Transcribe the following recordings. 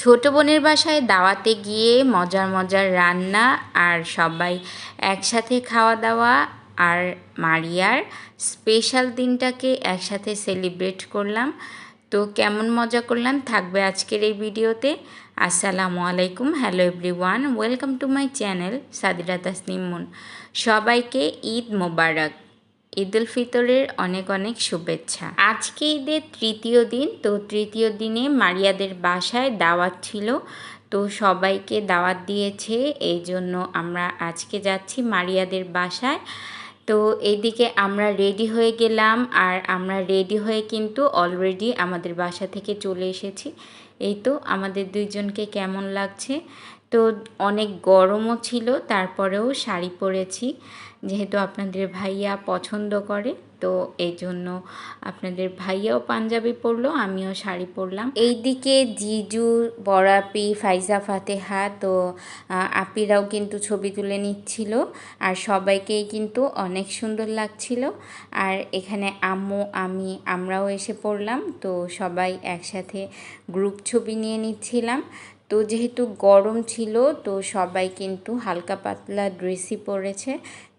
ছোট বোনের বাসায় দাওয়াতে গিয়ে মজার মজার রান্না আর সবাই একসাথে খাওয়া দাওয়া আর মারিয়ার স্পেশাল দিনটাকে একসাথে সেলিব্রেট করলাম। তো কেমন মজা করলাম থাকবে আজকের এই ভিডিওতে। আসসালামু আলাইকুম, hello everyone, welcome to my channel Sadeera Tasnim moon. সবাইকে ঈদ মোবারক, ঈদ উল ফিতরের অনেক অনেক শুভেচ্ছা। আজকে ঈদের তৃতীয় দিন, তো তৃতীয় দিনে মারিয়াদের বাসায় দাওয়াত ছিল, তো সবাইকে দাওয়াত দিয়েছে, এই জন্য আমরা আজকে যাচ্ছি মারিয়াদের বাসায়। তো এইদিকে আমরা রেডি হয়ে গেলাম, আর আমরা রেডি হয়ে কিন্তু অলরেডি আমাদের বাসা থেকে চলে এসেছি। এই তো আমাদের দুইজনকে কেমন লাগছে। তো অনেক গরমও ছিল, তারপরেও শাড়ি পরেছি, যেহেতু আপনাদের ভাইয়া পছন্দ করে, তো এই জন্য আপনাদের ভাইয়াও পাঞ্জাবি পরলো, আমিও শাড়ি পরলাম। এইদিকে জিজু, বড় আপি, ফাইজা, ফাতেহা, তো আপিরাও কিন্তু ছবি তুলে নিচ্ছিল, আর সবাইকেই কিন্তু অনেক সুন্দর লাগছিল। আর এখানে আম্মু, আমরাও এসে পড়লাম, তো সবাই একসাথে গ্রুপ ছবি নিয়ে নিচ্ছিলাম। তো যেহেতু গরম ছিল, তো সবাই কিন্তু হালকা পাতলা ড্রেসই পরেছে,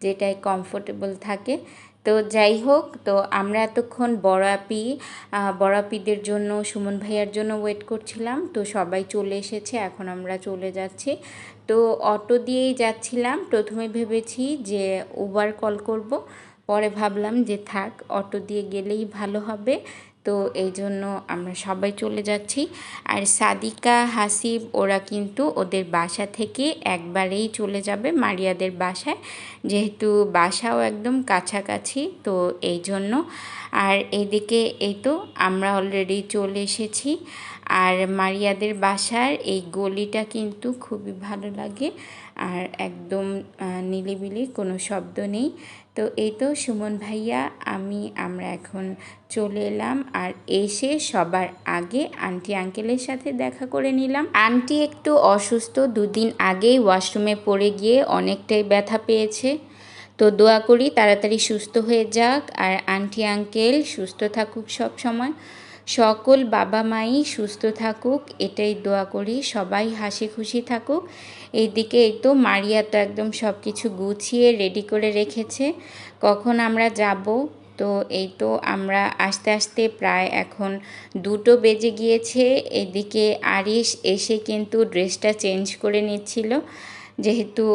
যেটাই কমফোর্টেবল থাকে। তো যাই হোক, তো আমরা এতক্ষণ বড় আপিদের জন্য, সুমন ভাইয়ার জন্য ওয়েট করছিলাম। তো সবাই চলে এসেছে, এখন আমরা চলে যাচ্ছি। তো অটো দিয়েই যাচ্ছিলাম, প্রথমে ভেবেছি যে উবার কল করব, পরে ভাবলাম যে থাক, অটো দিয়ে গেলেই ভালো হবে। তো এই জন্য আমরা সবাই চলে যাচ্ছি। আর সাদিকা, হাসিব ওরা কিন্তু ওদের বাসা থেকে একবারেই চলে যাবে মারিয়াদের বাসায়, যেহেতু বাসাও একদম কাছাকাছি, তো এই জন্য। আর এইদিকে এই তো আমরা অলরেডি চলে এসেছি। আর মারিয়াদের বাসার এই গলিটা কিন্তু খুবই ভালো লাগে, আর একদম নিলিবিলি, কোনো শব্দ নেই। তো এই তো সুমন ভাইয়া, আমরা এখন চলে এলাম, আর এসে সবার আগে আন্টি আঙ্কেলের সাথে দেখা করে নিলাম। আন্টি একটু অসুস্থ, দুদিন আগেই ওয়াশরুমে পড়ে গিয়ে অনেকটাই ব্যথা পেয়েছে, তো দোয়া করি তাড়াতাড়ি সুস্থ হয়ে যাক, আর আন্টি আঙ্কেল সুস্থ থাকুক, সব সময় সকল বাবা মাই সুস্থ থাকুক, এটাই দোয়া করি, সবাই হাসি খুশি থাকুক। এইদিকে এই তো মারিয়া তো একদম সব কিছু গুছিয়ে রেডি করে রেখেছে, কখন আমরা যাব। তো এই তো আমরা আস্তে আস্তে প্রায় এখন 2টো বেজে গিয়েছে। এদিকে আরিশ এসে কিন্তু ড্রেসটা চেঞ্জ করে নিচ্ছিল, যেহেতু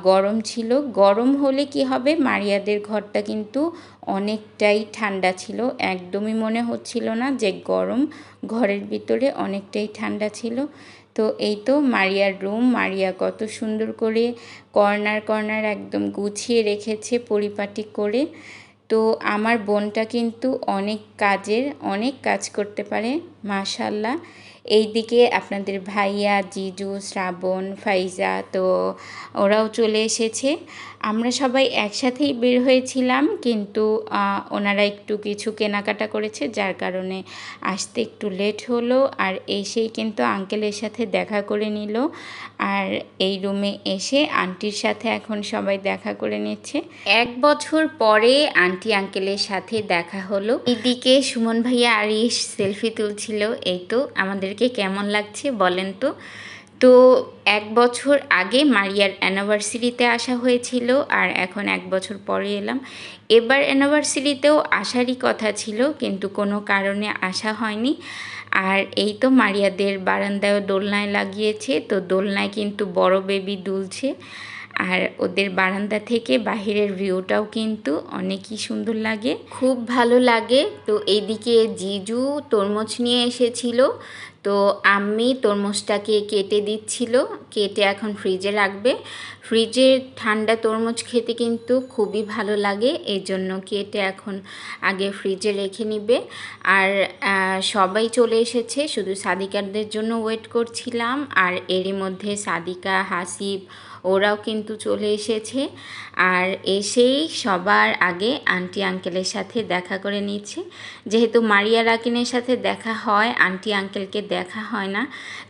গরম ছিল। গরম হলে কি হবে, মারিয়াদের ঘরটা কিন্তু অনেকটাই ঠান্ডা ছিল, একদমই মনে হচ্ছিল না যে গরম, ঘরের ভিতরে অনেকটাই ঠান্ডা ছিল। তো এই তো মারিয়ার রুম, মারিয়া কত সুন্দর করে কর্নার কর্নার একদম গুছিয়ে রেখেছে পরিপাটি করে। তো আমার বোনটা কিন্তু অনেক কাজ করতে পারে, মাশাআল্লাহ। এইদিকে আপনাদের ভাইয়া, জিজু, শ্রাবণ, ফাইজা, তো ওরাও চলে এসেছে। আমরা সবাই একসাথেই বের হয়েছিলাম, কিন্তু ওনারা একটু কিছু কেনাকাটা করেছে, যার কারণে আসতে একটু লেট হলো। আর এসেই কিন্তু আঙ্কেলের সাথে দেখা করে নিল, আর এই রুমে এসে আন্টির সাথে এখন সবাই দেখা করে নিচ্ছে। 1 বছর পরে আন্টি আঙ্কেলের সাথে দেখা হলো। এদিকে সুমন ভাইয়া আরিশ সেলফি তুলছিল। এই তো আমাদেরকে কেমন লাগছে বলেন তো। তো 1 বছর আগে মারিয়ার অ্যানিভার্সারিতে আসা হয়েছিল, আর এখন 1 বছর পরে এলাম। এবার অ্যানিভার্সারিতেও আসারই কথা ছিল, কিন্তু কোনো কারণে আসা হয়নি। আর এই তো মারিয়াদের বারান্দায় দোলনায় লাগিয়েছে, তো দোলনায় কিন্তু বড় বেবি দুলছে, আর ওদের বারান্দা থেকে বাহিরের ভিউটাও কিন্তু অনেকই সুন্দর লাগে, খুব ভালো লাগে। তো এইদিকে জিজু তরমুজ নিয়ে এসেছিল, তো আম্মি তরমুজটাকে কেটে দিচ্ছিল, কেটে এখন ফ্রিজে রাখবে। ফ্রিজের ঠান্ডা তরমুজ খেতে কিন্তু খুবই ভালো লাগে, এই জন্য কেটে এখন আগে ফ্রিজে রেখে নিবে। আর সবাই চলে এসেছে, শুধু সাদিকাদের জন্য ওয়েট করছিলাম। আর এরই মধ্যে সাদিকা, হাসিব ওরাও কিন্তু চলে এসেছে, আর এসেই সবার আগে আন্টি আঙ্কেলের সাথে দেখা করে নিচ্ছে। যেহেতু মারিয়া রাকিনের সাথে দেখা হয়, আন্টি আঙ্কেলকে দেখা হয় না,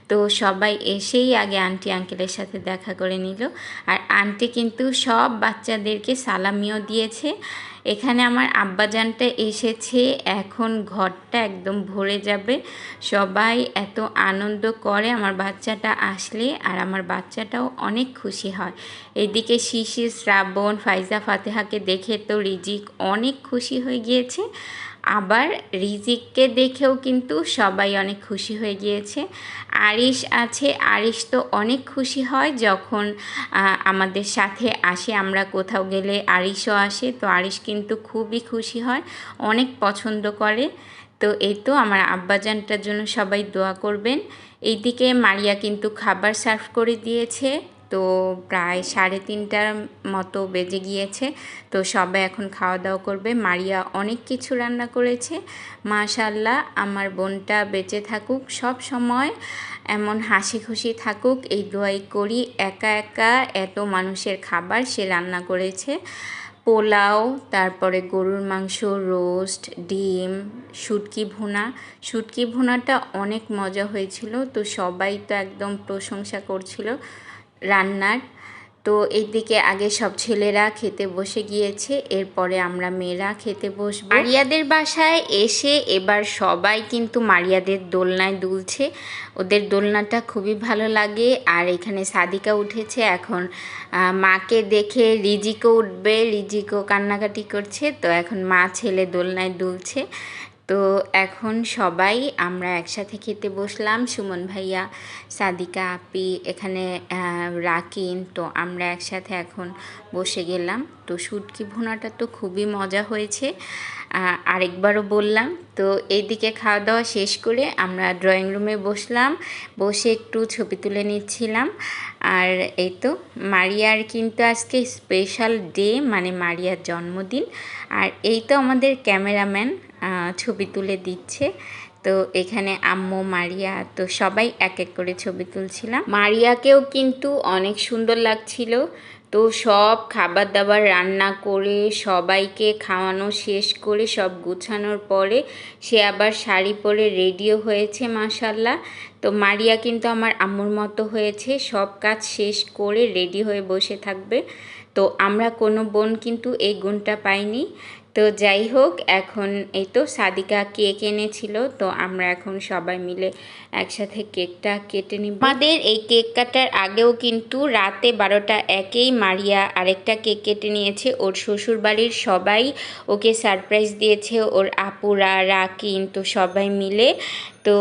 তো সবাই এসেই আগে আন্টি আঙ্কেলের সাথে দেখা করে নিল। আর আন্টি কিন্তু সব বাচ্চাদেরকে সালামিও দিয়েছে। এখানে আমার আব্বাজানটা এসেছে, এখন ঘরটা একদম ভরে যাবে। সবাই এত আনন্দ করে আমার বাচ্চাটা আসলে, আর আমার বাচ্চাটাও অনেক খুশি হয়। এদিকে শিশির, শ্রাবণ, ফাইজা, ফাতেহাকে দেখে তো রিজিক অনেক খুশি হয়ে গিয়েছে। আবার রিজিককে দেখেও কিন্তু সবাই অনেক খুশি হয়ে গিয়েছে। আরিশ আছে, আরিশ তো অনেক খুশি হয় যখন আমাদের সাথে আসে, আমরা কোথাও গেলে আরিশও আসে, তো আরিশ কিন্তু খুবই খুশি হয়, অনেক পছন্দ করে। তো এই তো আমার আব্বাজানটার জন্য সবাই দোয়া করবেন। এইদিকে মারিয়া কিন্তু খাবার সার্ভ করে দিয়েছে, তো প্রায় 3:30টার মতো বেজে গিয়েছে। তো সবাই এখন খাওয়া দাওয়া করবে। মারিয়া অনেক কিছু রান্না করেছে, মাশাআল্লাহ। আমার বোনটা বেঁচে থাকুক, সব সময় এমন হাসি খুশি থাকুক, এই দোয়াই করি। একা একা এত মানুষের খাবার সে রান্না করেছে, পোলাও, তারপরে গরুর মাংস, রোস্ট, ডিম, শুটকি ভুনা। শুটকি ভুনাটা অনেক মজা হয়েছিল, তো সবাই তো একদম প্রশংসা করছিল রান্নার। তো এইদিকে আগে সব ছেলেরা খেতে বসে গিয়েছে, এরপরে আমরা মেয়েরা খেতে বসবো। মারিয়াদের বাসায় এসে এবার সবাই কিন্তু মারিয়াদের দোলনায় দুলছে, ওদের দোলনাটা খুবই ভালো লাগে। আর এখানে সাদিকা উঠেছে, এখন মাকে দেখে রিজিকও উঠবে, রিজিকও কান্নাকাটি করছে, তো এখন মা ছেলে দোলনায় দুলছে। তো এখন সবাই আমরা একসাথে খেতে বসলাম, সুমন ভাইয়া, সাদিকা আপি, এখানে রাকিন, তো আমরা একসাথে এখন বসে গেলাম। তো শুটকি ভুনাটা তো খুবই মজা হয়েছে, আরেকবারও বললাম। তো এইদিকে খাওয়া দাওয়া শেষ করে আমরা ড্রয়িং রুমে বসলাম, বসে একটু ছবি তুলে নিচ্ছিলাম। আর এই তো মারিয়ার কিন্তু আজকে স্পেশাল ডে, মানে মারিয়ার জন্মদিন। আর এই তো আমাদের ক্যামেরাম্যান ছবি তুলে দিচ্ছে। তো এখানে আম্মু, মারিয়া, তো সবাই এক এক করে ছবি তুলছিলাম। মারিয়াকেও কিন্তু অনেক সুন্দর লাগছিল। তো সব খাবার দাবার রান্না করে সবাইকে খাওয়ানো শেষ করে সব গুছানোর পরে সে আবার শাড়ি পরে রেডিও হয়েছে, মাশাল্লাহ। তো মারিয়া কিন্তু আমার আম্মুর মতো হয়েছে, সব কাজ শেষ করে রেডি হয়ে বসে থাকবে। তো আমরা কোনো বোন কিন্তু এই গুণটা পাইনি। তো যাই হোক, এখন এই তো সাদিকা কেক এনেছিল, তো আমরা এখন সবাই মিলে একসাথে কেকটা কেটে নিব। আমাদের এই কেক কাটার আগেও কিন্তু রাতে 12টা 1-এই মারিয়া আরেকটা কেক কেটে নিয়েছে। ওর শ্বশুর বাড়ির সবাই ওকে সারপ্রাইজ দিয়েছে, ওর আপুরা, রাকিন, তো সবাই মিলে তো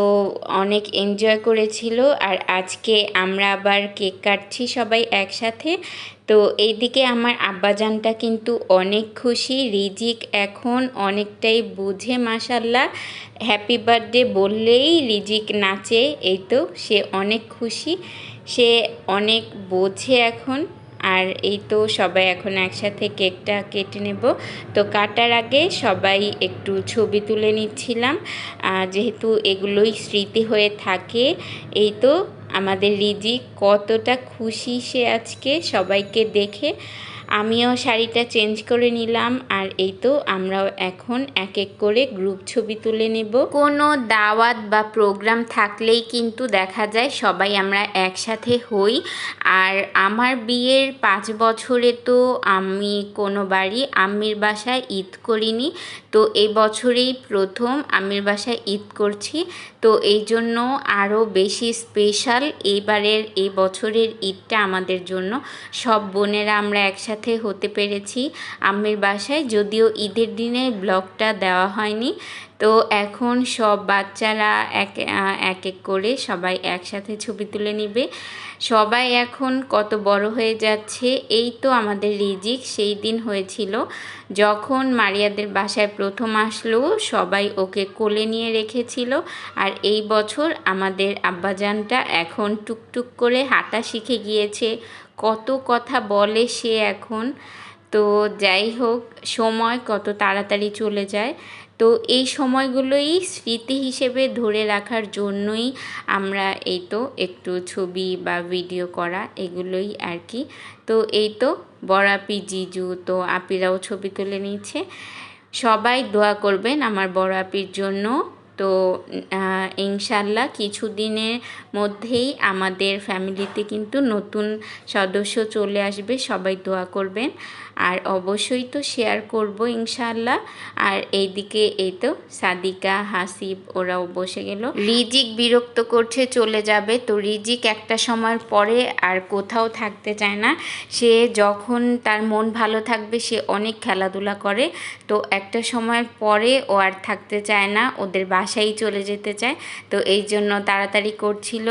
অনেক এনজয় করেছিল। আর আজকে আমরা আবার কেক কাটছি সবাই একসাথে। তো এইদিকে আমার আব্বাজানটা কিন্তু অনেক খুশি, রিজিক এখন অনেকটাই বুঝে, মাশাল্লাহ। হ্যাপি বার্থডে বললেই রিজিক নাচে, এই তো সে অনেক খুশি, সে অনেক বোঝে এখন। আর এই তো সবাই এখন একসাথে কেকটা কেটে নেব। তো কাটার আগে সবাই একটু ছবি তুলে নিচ্ছিলাম, যেহেতু এগুলোই স্মৃতি হয়ে থাকে। এই তো আমাদের রিজিক কতটা খুশি সে আজকে সবাইকে দেখে। আমিও শাড়িটা চেঞ্জ করে নিলাম, আর এই তো আমরাও এখন এক এক করে গ্রুপ ছবি তুলে নেব। কোনো দাওয়াত বা প্রোগ্রাম থাকলেই কিন্তু দেখা যায় সবাই আমরা একসাথে হই। আর আমার বিয়ের 5 বছরে তো আমি কোনোবারই আম্মির বাসায় ঈদ করিনি, তো এই বছরেই প্রথম আম্মির বাসায় ঈদ করছি। তো এই জন্য আরও বেশি স্পেশাল এই বছরের ঈদটা আমাদের জন্য। সব বোনেরা আমরা একসাথে হতে পেরেছি আম্মির বাসায়, যদিও ঈদের দিনে ব্লগটা দেওয়া হয়নি। তো এখন সব বাচ্চারা এক এক করে সবাই একসাথে ছবি তুলে নেবে। সবাই এখন কত বড় হয়ে যাচ্ছে। এই তো আমাদের রিজিক সেই দিন হয়েছিল যখন মারিয়াদের বাসায় প্রথম আসলো, সবাই ওকে কোলে নিয়ে রেখেছিল। আর এই বছর আমাদের আব্বাজানটা এখন টুকটুক করে হাঁটা শিখে গিয়েছে, কত কথা বলে সে এখন। তো যাই হোক, সময় কত তাড়াতাড়ি চলে যায়। তো এই সময়গুলোই স্মৃতি হিসেবে ধরে রাখার জন্যই আমরা এই তো একটু ছবি বা ভিডিও করা, এগুলোই আর কি। তো এই তো বড় আপি, জিজু, তো আপিরাও ছবি তুলে নিচ্ছে। সবাই দোয়া করবেন আমার বড় আপির জন্য। তো ইনশাল্লাহ কিছুদিনের মধ্যেই আমাদের ফ্যামিলিতে কিন্তু নতুন সদস্য চলে আসবে, সবাই দোয়া করবেন। আর অবশ্যই তো শেয়ার করব ইনশাআল্লাহ। আর এইদিকে এই তো সাদিকা, হাসিব ওরাও বসে গেল। রিজিক বিরক্ত করছে চলে যাবে, তো রিজিক একটা সময়ের পরে আর কোথাও থাকতে চায় না। সে যখন তার মন ভালো থাকবে সে অনেক খেলাধুলা করে, তো একটা সময়ের পরে ও আর থাকতে চায় না, ওদের বাসায় চলে যেতে চায়। তো এই জন্য তাড়াতাড়ি করছিল।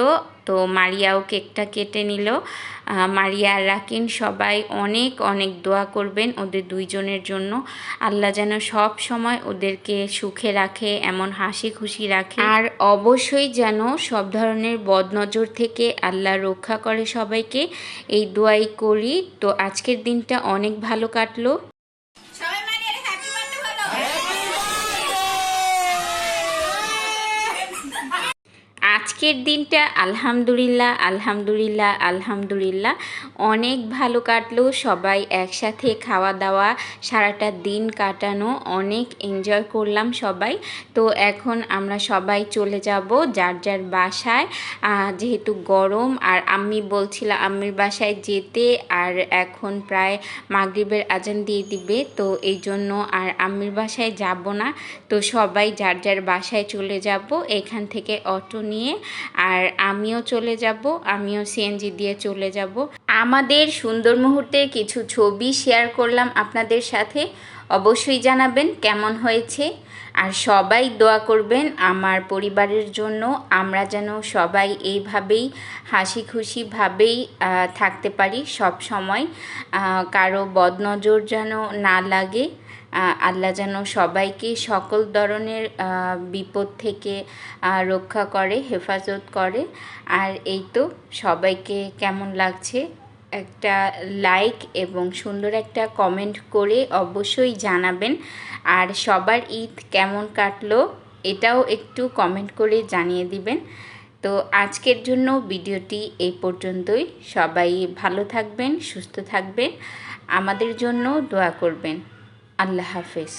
তো মারিয়াও কেকটা কেটে নিল। মারিয়া আর রাকিন সবাই অনেক অনেক দোয়া করবেন ওদের দুইজনের জন্য। আল্লাহ যেন সব সময় ওদেরকে সুখে রাখে, এমন হাসি খুশি রাখে, আর অবশ্যই যেন সব ধরনের বদনজর থেকে আল্লাহ রক্ষা করে সবাইকে, এই দোয়াই করি। তো আজকের দিনটা অনেক ভালো কাটলো। আজকের দিনটা আলহামদুলিল্লাহ আলহামদুলিল্লাহ আলহামদুলিল্লাহ অনেক ভালো কাটলো। সবাই একসাথে খাওয়া দাওয়া, সারাটা দিন কাটানো, অনেক এনজয় করলাম সবাই। তো এখন আমরা সবাই চলে যাব যার যার বাসায়, যেহেতু গরম। আর আম্মি বলছিল আম্মির বাসায় যেতে, আর এখন প্রায় মাগরিবের আজান দিয়ে দিবে, তো এই জন্য আর আম্মির বাসায় যাব না। তো সবাই যার যার বাসায় চলে যাব এখান থেকে অটো নিয়ে। আর আমিও চলে যাব, আমিও সিএনজি দিয়ে চলে যাব। আমাদের সুন্দর মুহূর্তের কিছু ছবি শেয়ার করলাম আপনাদের সাথে, অবশ্যই জানাবেন কেমন হয়েছে। আর সবাই দোয়া করবেন আমার পরিবারের জন্য, আমরা যেন সবাই এইভাবেই হাসি খুশিভাবেই থাকতে পারি সব সময়, কারো বদনজর যেন না লাগে। আল্লাহ যেন সবাইকে সকল ধরনের বিপদ থেকে রক্ষা করে, হেফাজত করে। আর এই তো সবাইকে কেমন লাগছে একটা লাইক এবং সুন্দর একটা কমেন্ট করে অবশ্যই জানাবেন। আর সবার ঈদ কেমন কাটলো এটাও একটু কমেন্ট করে জানিয়ে দিবেন। তো আজকের জন্য ভিডিওটি এই পর্যন্তই। সবাই ভালো থাকবেন, সুস্থ থাকবেন, আমাদের জন্য দোয়া করবেন। আল্লাহ হাফেজ।